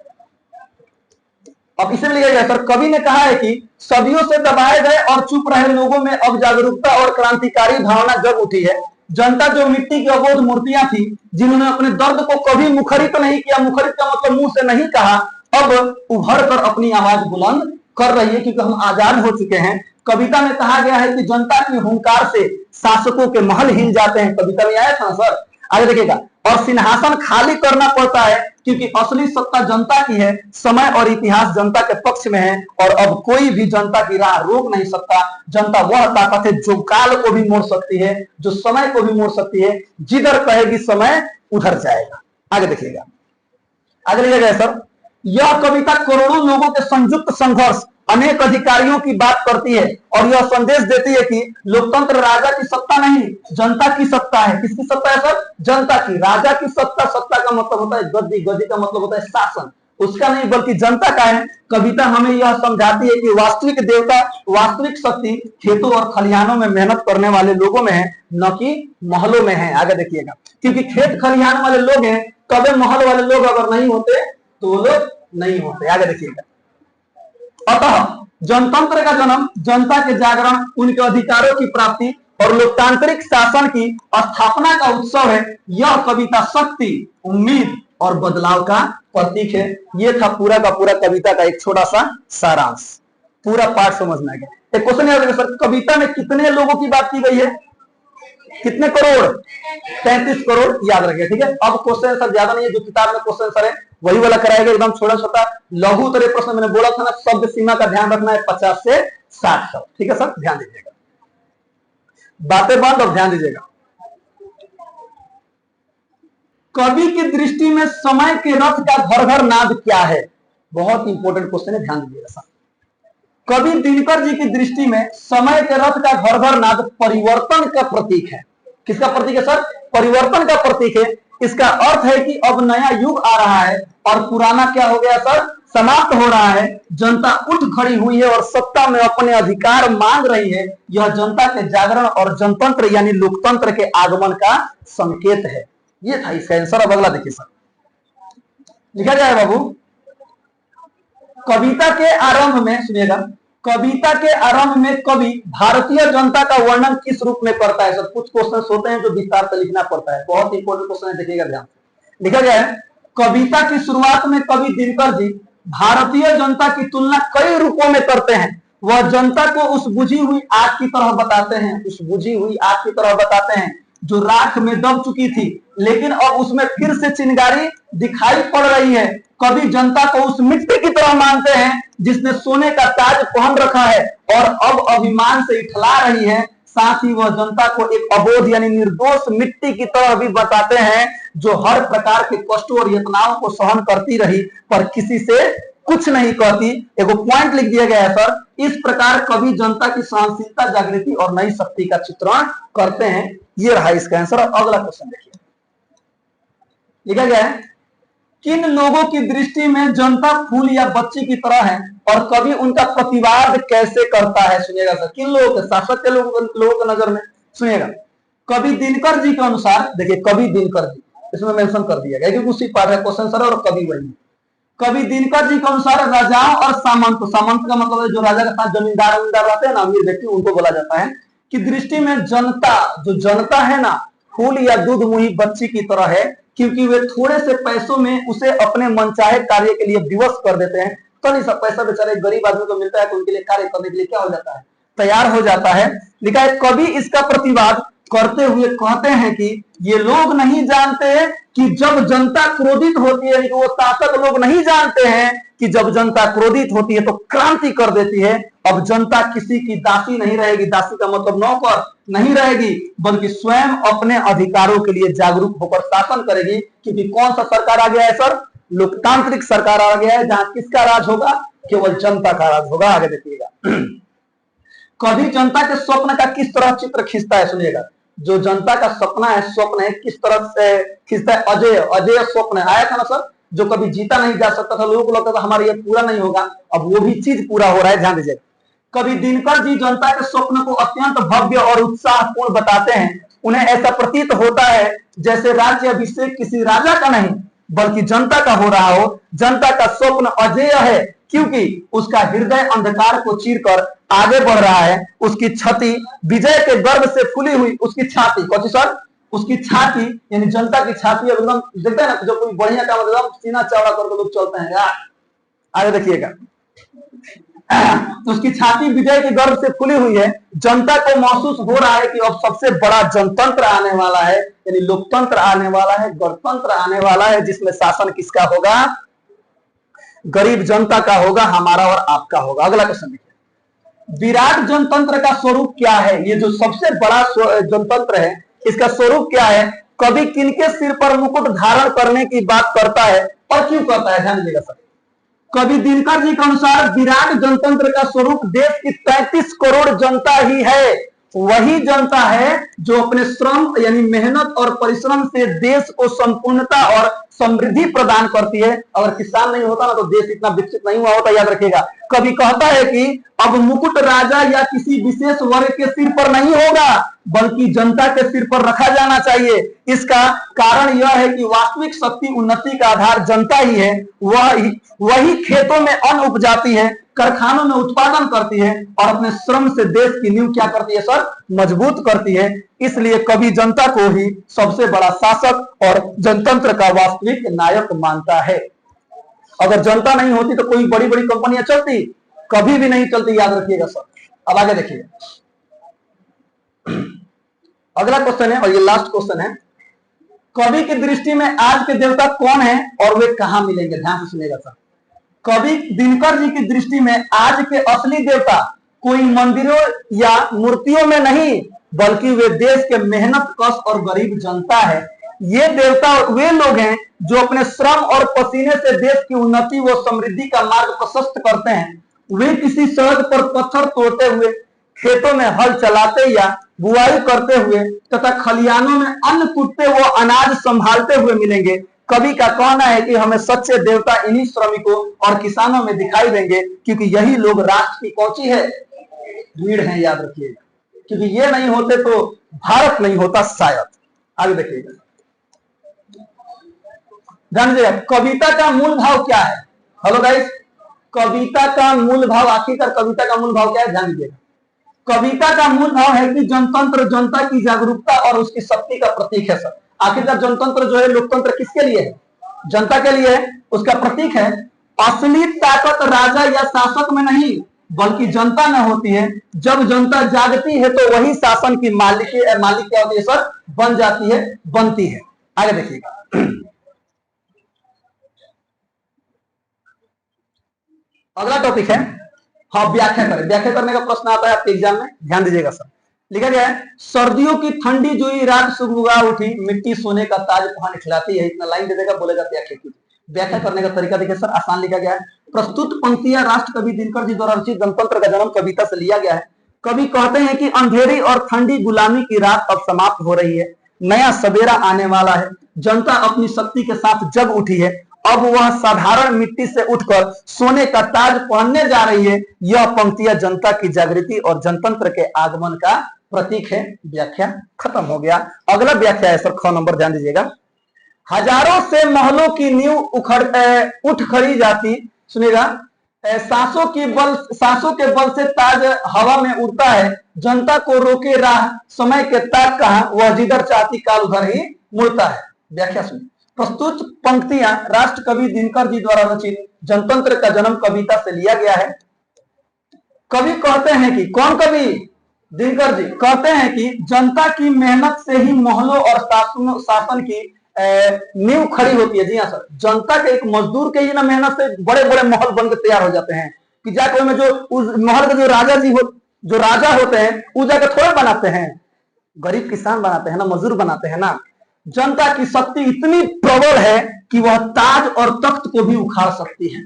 अब इसे लिखा गया सर, कवि ने कहा है कि सदियों से दबाए गए और चुप रहे लोगों में अब जागरूकता और क्रांतिकारी भावना जग उठी है। जनता जो मिट्टी की अबोध मूर्तियां थी, जिन्होंने अपने दर्द को कभी मुखरित नहीं किया, मुखरित का मतलब मुंह से नहीं कहा, अब उभर कर अपनी आवाज बुलंद कर रही है, क्योंकि हम आजाद हो चुके हैं। कविता में कहा गया है कि जनता की हुंकार से शासकों के महल हिल जाते हैं। कविता में आया था ना सर, आगे देखिएगा। और सिंहासन खाली करना पड़ता है क्योंकि असली सत्ता जनता की है। समय और इतिहास जनता के पक्ष में है और अब कोई भी जनता की राह रोक नहीं सकता। जनता वह ताकत है जो काल को भी मोड़ सकती है, जो समय को भी मोड़ सकती है। जिधर कहेगी समय उधर जाएगा। आगे देखिएगा, आगे लिखा गया सर, यह कविता करोड़ों लोगों के संयुक्त संघर्ष, अनेक अधिकारियों की बात करती है और यह संदेश देती है कि लोकतंत्र राजा की सत्ता नहीं, जनता की सत्ता है। किसकी सत्ता है सर? जनता की। राजा की सत्ता, सत्ता का मतलब होता है गद्दी, गद्दी का मतलब होता है शासन, उसका नहीं बल्कि जनता का है। कविता हमें यह समझाती है कि वास्तविक देवता, वास्तविक शक्ति खेतों और खलिहानों में मेहनत करने वाले लोगों में है, न कि महलों में है। आगे देखिएगा, क्योंकि खेत खलिहान वाले लोग हैं, कभी महल वाले लोग अगर नहीं होते तो वो लोग नहीं होते। आगे देखिएगा, अतः जनतंत्र का जन्म, जनता के जागरण, उनके अधिकारों की प्राप्ति और लोकतांत्रिक शासन की स्थापना का उत्सव है। यह कविता शक्ति, उम्मीद और बदलाव का प्रतीक है। यह था पूरा का पूरा कविता का एक छोटा सा सारांश। पूरा पाठ समझना है। एक क्वेश्चन याद रखिए सर, कविता में कितने लोगों की बात की गई है? कितने करोड़? 33 करोड़, याद रखिए। ठीक है, अब क्वेश्चन आंसर ज्यादा नहीं है, जो किताब में क्वेश्चन आंसर है वही वाला कराएगा, एकदम छोटा छोटा लघु उत्तरीय प्रश्न। मैंने बोला था ना, शब्द सीमा का ध्यान रखना है 50 से 60 शब्द। ठीक है सर, ध्यान दीजिएगा, बातें बंद और ध्यान दीजिएगा। कवि की दृष्टि में समय के रथ का घर घर नाद क्या है? बहुत इंपॉर्टेंट क्वेश्चन है, ध्यान दीजिएगा सर। कवि दिनकर जी की दृष्टि में समय के रथ का घर घर नाद परिवर्तन का प्रतीक है। किसका प्रतीक है सर? परिवर्तन का प्रतीक है। इसका अर्थ है कि अब नया युग आ रहा है और पुराना क्या हो गया सर? समाप्त हो रहा है। जनता उठ खड़ी हुई है और सत्ता में अपने अधिकार मांग रही है। यह जनता के जागरण और जनतंत्र यानी लोकतंत्र के आगमन का संकेत है। ये था इसका आंसर। अब अगला देखिए सर, लिखा जाए बाबू, कविता के आरंभ में, सुनिएगा, कविता के आरंभ में कवि भारतीय जनता का वर्णन किस रूप में करता है? सर कुछ क्वेश्चन होते हैं जो विस्तार से लिखना पड़ता है, बहुत इंपॉर्टेंट क्वेश्चन है, देखिएगा ध्यान से। लिखा गया है, कविता की शुरुआत में कवि दिनकर जी भारतीय जनता की तुलना कई रूपों में करते हैं। वह जनता को उस बुझी हुई आग की तरह बताते हैं, उस बुझी हुई आग की तरह बताते हैं जो राख में दब चुकी थी, लेकिन अब उसमें फिर से चिंगारी दिखाई पड़ रही है। कभी जनता को उस मिट्टी की तरह मानते हैं जिसने सोने का ताज पहन रखा है और अब अभिमान से इठला रही है। साथ ही वह जनता को एक अबोध यानी निर्दोष मिट्टी की तरह भी बताते हैं जो हर प्रकार के कष्टों और यातनाओं को सहन करती रही पर किसी से कुछ नहीं कहती। एगो पॉइंट लिख दिया गया है सर, इस प्रकार कवि जनता की सहनशीलता, जागृति और नई शक्ति का चित्रण करते हैं। ये रहा इसका आंसर। अगला क्वेश्चन देखिए, लिखा गया है, किन लोगों की दृष्टि में जनता फूल या बच्ची की तरह है और कवि उनका प्रतिवाद कैसे करता है? सुनिएगा सर, किन लोगों के, शासक के लोगों की नजर में। सुनिएगा, कवि दिनकर जी के अनुसार, देखिए कवि दिनकर जी इसमें मेंशन कर दिया गया क्योंकि उसी पाठ है क्वेश्चन सर, और कवि वही। कवि दिनकर जी के अनुसार राजाओं और सामंत, सामंत का मतलब है जो राजा के साथ जमींदार रहते हैं ना, अमीर व्यक्ति, उनको बोला जाता है, की दृष्टि में जनता, जो जनता है ना, फूल या दूध मुही बच्ची की तरह है, क्योंकि वे थोड़े से पैसों में उसे अपने मनचाहे कार्य के लिए विवश कर देते हैं। तो नहीं सब पैसा बेचारे गरीब आदमी को मिलता है तो उनके लिए कार्य करने के लिए क्या हो जाता है? तैयार हो जाता है। लिखा है, कवि इसका प्रतिवाद करते हुए कहते हैं कि ये लोग नहीं जानते कि जब जनता क्रोधित होती है, वो शासक लोग नहीं जानते हैं कि जब जनता क्रोधित होती है तो क्रांति कर देती है। अब जनता किसी की दासी नहीं रहेगी, दासी का मतलब नौकर नहीं रहेगी, बल्कि स्वयं अपने अधिकारों के लिए जागरूक होकर शासन करेगी। क्योंकि कौन सा सरकार आ गया है सर? लोकतांत्रिक सरकार आ गया है, जहां किसका राज होगा? केवल जनता का राज होगा। आगे देखिएगा, कभी जनता के स्वप्न का किस तरह चित्र खींचता है? सुनिएगा, जो जनता का सपना है, स्वप्न है, किस तरह से खींचता है? अजय, अजय स्वप्न आया था ना सर, जो कभी जीता नहीं जा सकता था, लोगों को लगता था हमारा ये पूरा नहीं होगा, अब वो भी चीज पूरा हो रहा है। ध्यान दीजिए, कभी दिनकर जी जनता के स्वप्न को अत्यंत भव्य और उत्साहपूर्ण बताते हैं। उन्हें ऐसा प्रतीत होता है जैसे राज्य अभिषेक किसी राजा का नहीं बल्कि जनता का हो रहा हो। जनता का स्वप्न अजेय है क्योंकि उसका हृदय अंधकार को चीरकर आगे बढ़ रहा है। उसकी छाती विजय के गर्व से फुली हुई, उसकी छाती, कौन सी सर? उसकी छाती यानी जनता की छाती एकदम, देखते हैं ना जो कोई बढ़िया काम एकदम सीना चौड़ा करके लोग चलते हैं यार। आगे देखिएगा, तो उसकी छाती विजय के गर्व से फुली हुई है। जनता को महसूस हो रहा है कि अब सबसे बड़ा जनतंत्र आने वाला है, यानी लोकतंत्र आने वाला है, गणतंत्र आने वाला है, जिसमें शासन किसका होगा? गरीब जनता का होगा, हमारा और आपका होगा। अगला क्वेश्चन देखिए, विराट जनतंत्र का स्वरूप क्या है? ये जो सबसे बड़ा जनतंत्र है, इसका स्वरूप क्या है? कभी किनके सिर पर मुकुट धारण करने की बात करता है और क्यों करता है? ध्यान दीजिएगा सर, कवि दिनकर जी के अनुसार विराट जनतंत्र का स्वरूप देश की 33 करोड़ जनता ही है। वही जनता है जो अपने श्रम यानी मेहनत और परिश्रम से देश को संपूर्णता और समृद्धि प्रदान करती है। अगर किसान नहीं होता ना तो देश इतना विकसित नहीं हुआ होता, याद रखिएगा। कवि कहता है कि अब मुकुट राजा या किसी विशेष वर्ग के सिर पर नहीं होगा बल्कि जनता के सिर पर रखा जाना चाहिए। इसका कारण यह है कि वास्तविक शक्ति उन्नति का आधार जनता ही है। वही खेतों में अन्न उपजाती है, कारखानों में उत्पादन करती है और अपने श्रम से देश की नींव क्या करती है सर? मजबूत करती है। इसलिए कवि जनता को ही सबसे बड़ा शासक और जनतंत्र का वास्तविक नायक मानता है। अगर जनता नहीं होती तो कोई बड़ी बड़ी कंपनियां चलती? कभी भी नहीं चलती, याद रखिएगा सर। अब आगे देखिए, अगला क्वेश्चन है और ये लास्ट क्वेश्चन है। कवि की दृष्टि में आज के देवता कौन है और वे कहां मिलेंगे? ध्यान से सुनेगा सर। कवि दिनकर जी की दृष्टि में आज के असली देवता कोई मंदिरों या मूर्तियों में नहीं, बल्कि वे देश के मेहनत कश और गरीब जनता है। ये देवता वे लोग हैं जो अपने श्रम और पसीने से देश की उन्नति व समृद्धि का मार्ग प्रशस्त करते हैं। वे किसी सड़क पर पत्थर तोड़ते हुए, खेतों में हल चलाते या बुआई करते हुए तथा खलिहानों में अन्न कूटते व अनाज संभालते हुए मिलेंगे। कवि का कहना है कि हमें सच्चे देवता इन्हीं श्रमिकों और किसानों में दिखाई देंगे, क्योंकि यही लोग राष्ट्र की कौची है, रीढ़ है, याद रखिएगा। क्योंकि ये नहीं होते तो भारत नहीं होता शायद। आगे देखिएगा, ध्यान दीजिएगा, कविता का मूल भाव क्या है? हेलो गाइस, कविता का मूल भाव, आखिरकार कविता का मूल भाव क्या है? ध्यान दीजिएगा, कविता का मूल भाव है कि जनतंत्र जनता की जागरूकता और उसकी शक्ति का प्रतीक है सर। आखिरकार जनतंत्र जो है, लोकतंत्र किसके लिए है? जनता के लिए है, उसका प्रतीक है। असली ताकत राजा या शासक में नहीं, बल्कि जनता में होती है। जब जनता जागती है तो वही शासन की मालिक क्या होती है सर? बन जाती है, बनती है। आगे देखिएगा, अगला टॉपिक है, हाँ, व्याख्या करें। व्याख्या करने का प्रश्न आता है आपके एग्जाम में, ध्यान दीजिएगा सर। लिखा गया है, सर्दियों की ठंडी जुई रात सुगबुगा उठी, मिट्टी सोने का ताज वहां निखलाती है। इतना लाइन दे देगा, बोलेगा व्याख्या कीजिए। व्याख्या करने का तरीका देखिए सर, आसान लिखा गया है। प्रस्तुत पंक्तियां राष्ट्र कवि दिनकर जी द्वारा रचित गणतंत्र का जन्म कविता से लिया गया है। कवि कहते हैं कि अंधेरी और ठंडी गुलामी की रात अब समाप्त हो रही है, नया सवेरा आने वाला है। जनता अपनी शक्ति के साथ जग उठी है। अब वह साधारण मिट्टी से उठकर सोने का ताज पहनने जा रही है। यह पंक्तियां जनता की जागृति और जनतंत्र के आगमन का प्रतीक है। व्याख्या खत्म हो गया। अगला व्याख्या है सर, ख नंबर, ध्यान दीजिएगा। हजारों से महलों की नींव उठ खड़ी जाती, सुनिएगा, सांसों के बल से ताज हवा में उड़ता है। जनता को रोके राह, समय के ताक कहां, वह जिधर चाहती काल उधर ही मुड़ता है। व्याख्या सुनिए, प्रस्तुत पंक्तियां राष्ट्र कवि दिनकर जी द्वारा रचित जनतंत्र का जन्म कविता से लिया गया है। कवि कहते हैं कि, कौन कवि? दिनकर जी कहते हैं कि जनता की मेहनत से ही महलों और शासन की नींव खड़ी होती है। जी हाँ सर, जनता के एक मजदूर के ही ना मेहनत से बड़े बड़े महल बनकर तैयार हो जाते हैं। कि जाकर में जो उस महल के जो राजा होते हैं, वो जाकर थोड़े बनाते हैं, गरीब किसान बनाते हैं ना, मजदूर बनाते हैं ना। जनता की शक्ति इतनी प्रबल है कि वह ताज और तख्त को भी उखाड़ सकती है।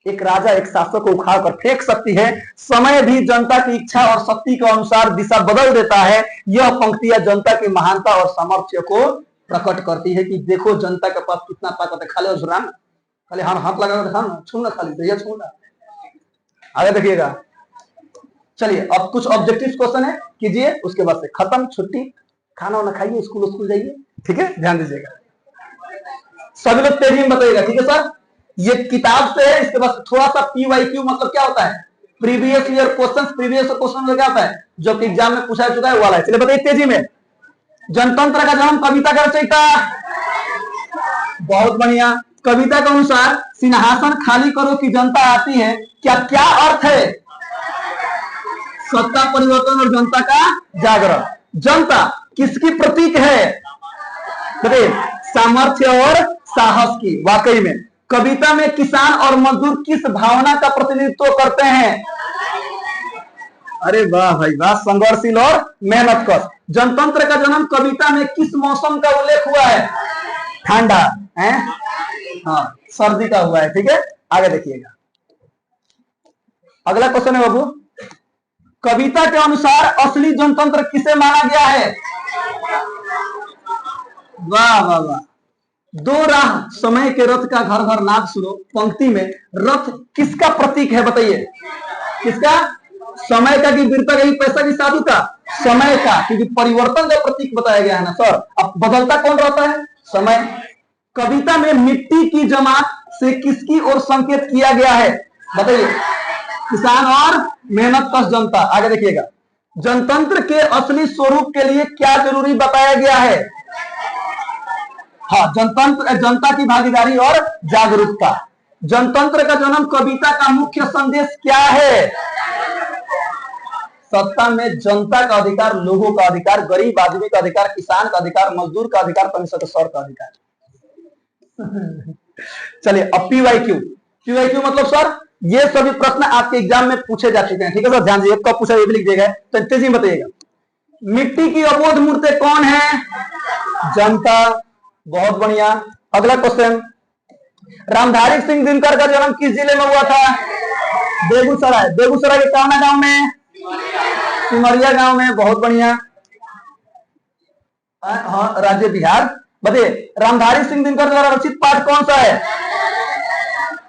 एक राजा एक शासक को उखाड़ कर फेंक सकती है। समय भी जनता की इच्छा और शक्ति के अनुसार दिशा बदल देता है। यह पंक्तियां जनता की महानता और सामर्थ्य को प्रकट करती है कि देखो जनता के पास कितना ताकत है। खाली और जुरान, खाली हाथ लगा दिखा ना, छूना, खाली भैया छूना। आगे देखिएगा, चलिए अब कुछ ऑब्जेक्टिव क्वेश्चन है, कीजिए, उसके बाद से खत्म, छुट्टी, खाना वाना खाइए, स्कूल जाइए। ठीक है, ध्यान दीजिएगा, सभी लोग तेजी में बताइएगा। ठीक है सर, ये किताब से है। इसके बाद थोड़ा सा PYQ मतलब क्या होता है? Previous year question. Previous question में क्या होता है? जो कि एग्जाम में पूछा चुका है वाला है। चलिए बताइए तेजी में। जनतंत्र का जन्म कविता का रचयिता, बहुत बढ़िया। कविता के अनुसार सिंहासन खाली करो कि जनता आती है, क्या अर्थ है? सत्ता परिवर्तन और जनता का जागरण। जनता किसकी प्रतीक है? बताइए, सामर्थ्य और साहस की। वाकई में कविता में किसान और मजदूर किस भावना का प्रतिनिधित्व करते हैं? अरे वाह भाई वाह, संघर्षशील और मेहनत कश। जनतंत्र का जन्म कविता में किस मौसम का उल्लेख हुआ है? ठंडा है, हाँ, सर्दी का हुआ है। ठीक है, आगे देखिएगा, अगला क्वेश्चन है बाबू, कविता के अनुसार असली जनतंत्र किसे माना गया है? वाह वाह वाह, दो राह समय के रथ का घर घर नाद सुनो। पंक्ति में रथ किसका प्रतीक है? बताइए, किसका? समय का कि वीरता का कि पैसा की साधु का? समय का, क्योंकि परिवर्तन का प्रतीक बताया गया है ना सर। अब बदलता कौन रहता है? समय। कविता में मिट्टी की जमात से किसकी ओर संकेत किया गया है? बताइए, किसान और मेहनत कश जनता। आगे देखिएगा, जनतंत्र के असली स्वरूप के लिए क्या जरूरी बताया गया है? हाँ, जनता की भागीदारी और जागरूकता। जनतंत्र का जन्म कविता का मुख्य संदेश क्या है? सत्ता में जनता का अधिकार, लोगों का अधिकार, गरीब आदमी का अधिकार, किसान का अधिकार, मजदूर का अधिकार, सर का अधिकार। चलिए अब पीवाईक्यू। पीवाईक्यू मतलब सर ये सभी प्रश्न आपके एग्जाम में पूछे जा चुके हैं, ठीक है सर, ध्यान दीजिए, कब पूछा ये भी लिख दिएगा, तो तेजी में बताइएगा। मिट्टी की अबोध मूर्ति कौन है? जनता। बहुत बढ़िया। अगला क्वेश्चन, रामधारी सिंह दिनकर का जन्म किस जिले में हुआ था? बेगूसराय। बेगूसराय के कौना गांव में? सिमरिया गांव में। बहुत बढ़िया। हाँ, राज्य बिहार। बताइए रामधारी सिंह दिनकर द्वारा रचित पाठ कौन सा है?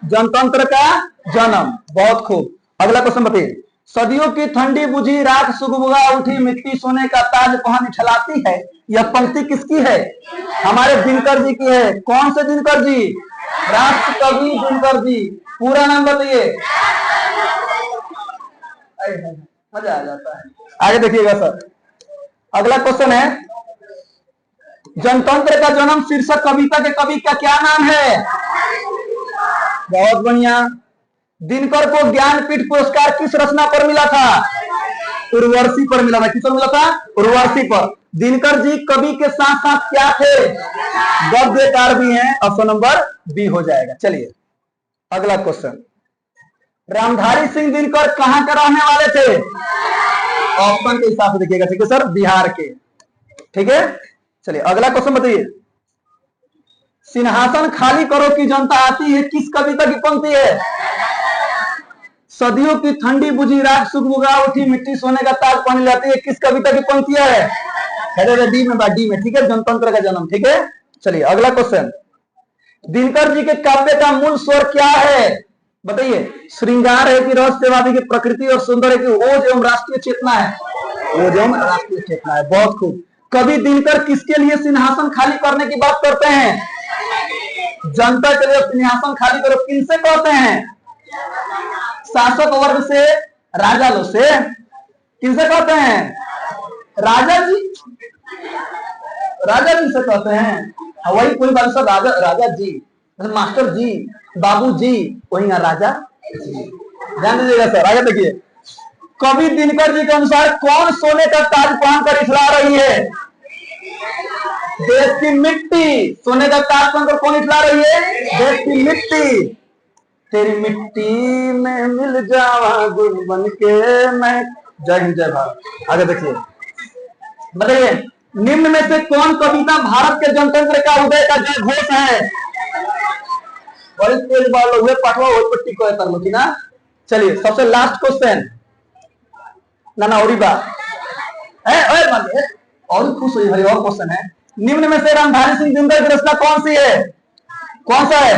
जनतंत्र का जन्म। बहुत खूब। अगला क्वेश्चन बताइए, सदियों की ठंडी बुझी रात सुगबुगा उठी मिट्टी सोने का ताज पहन इठलाती है, यह पंक्ति किसकी है? हमारे दिनकर जी की है। कौन से दिनकर जी? राष्ट्र कवि दिनकर जी। पूरा नाम बताइए। मजा आ जाता है। आगे देखिएगा सर, अगला क्वेश्चन है, जनतंत्र का जन्म शीर्षक कविता के कवि का क्या नाम है? बहुत बढ़िया। दिनकर को ज्ञानपीठ पुरस्कार किस रचना पर मिला था? उर्वशी पर मिला था। किस पर मिला था? उर्वशी पर। दिनकर जी कवि के साथ साथ क्या थे? गद्यकार भी हैं। ऑप्शन नंबर बी हो जाएगा। चलिए अगला क्वेश्चन, रामधारी सिंह दिनकर कहां के रहने वाले थे? ऑप्शन के हिसाब से देखिएगा, ठीक है सर, बिहार के। ठीक है, चलिए अगला क्वेश्चन बताइए, सिंहासन खाली करो की जनता आती है किस कविता की पंक्ति है? सदियों की ठंडी बुझी रात सुगबुगा उठी मिट्टी सोने का ताज पहन लाती है किस कविता की पंक्ति है? डी में, डी में। ठीक है, जनतंत्र का जन्म। ठीक है, चलिए अगला क्वेश्चन, दिनकर जी के काव्य का मूल स्वर क्या है? बताइए, श्रृंगार है कि रहस्यवादी की प्रकृति और सुंदर है कि ओज एवं राष्ट्रीय चेतना है? ओज एवं राष्ट्रीय चेतना है। बहुत खूब। कवि दिनकर किसके लिए सिंहासन खाली करने की बात करते हैं? जनता के लिए सिंहासन खाली करो किनसे कहते हैं? शासक वर्ग से, राजा लोग से। किनसे कहते हैं? राजा जी। राजा जी से कहते हैं। वही कोई बात सर, राजा, राजा जी, मास्टर जी, बाबू जी, वही राजा जी। ध्यान दीजिएगा सर। आगे देखिए, कवि दिनकर जी के अनुसार कौन सोने का ताज पहनकर इठला रही है? देश की मिट्टी। सोने का ताज पहनकर कौन इठला रही है? देश की मिट्टी। तेरी मिट्टी में मिल जावा गुल बन के मैं। जय हिंद, जय भारत। आगे देखिए, बताइए निम्न में से कौन कविता भारत के जनतंत्र का उदय का जय घोष है? बड़ी तेज बाल हुए पटवा हो पट्टी को तरलो की ना। चलिए सबसे लास्ट क्वेश्चन, ना और बात है और खुश हुई भाई। और क्वेश्चन है, निम्न में से रामधारी सिंह दिनकर की रचना कौन सी है? कौन सा है?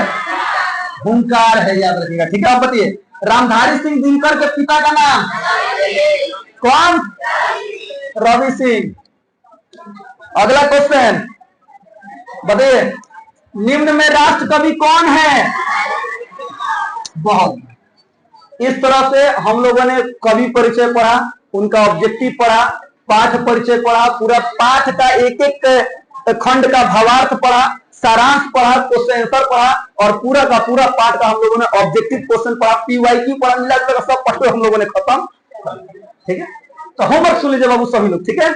हुंकार है, याद रखिएगा। ठीक है, आप बताइए रामधारी सिंह दिनकर के पिता का नाम? कौन? रवि सिंह। अगला क्वेश्चन बताइए, निम्न में राष्ट्र कवि कौन है? बहुत। इस तरह से हम लोगों ने कवि परिचय पढ़ा, उनका ऑब्जेक्टिव पढ़ा, पाठ परिचय पढ़ा, पूरा पाठ का एक एक खंड का भावार्थ पढ़ा, सारांश पढ़ा, क्वेश्चन आंसर पढ़ा, और पूरा का पूरा पाठ का हम लोगों ने ऑब्जेक्टिव क्वेश्चन पढ़ा, पीवाईक्यू पढ़ा, मिला सब पढ़ हम लोगों ने खत्म। ठीक है, तो होमवर्क सुन लीजिए बाबू सभी लोग। ठीक है,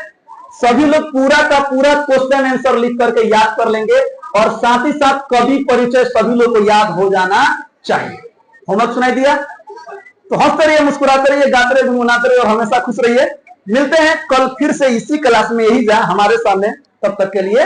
सभी लोग पूरा का पूरा क्वेश्चन आंसर लिख करके याद कर लेंगे, और साथ ही साथ कवि परिचय सभी लोग को याद हो जाना चाहिए। होमवर्क सुनाई दिया तो हंसते रहिए, मुस्कुराते रहिए, गाते रहिए, गुनगुनाते रहिए और हमेशा खुश रहिए। मिलते हैं कल फिर से इसी क्लास में, यही जहां हमारे सामने। तब तक के लिए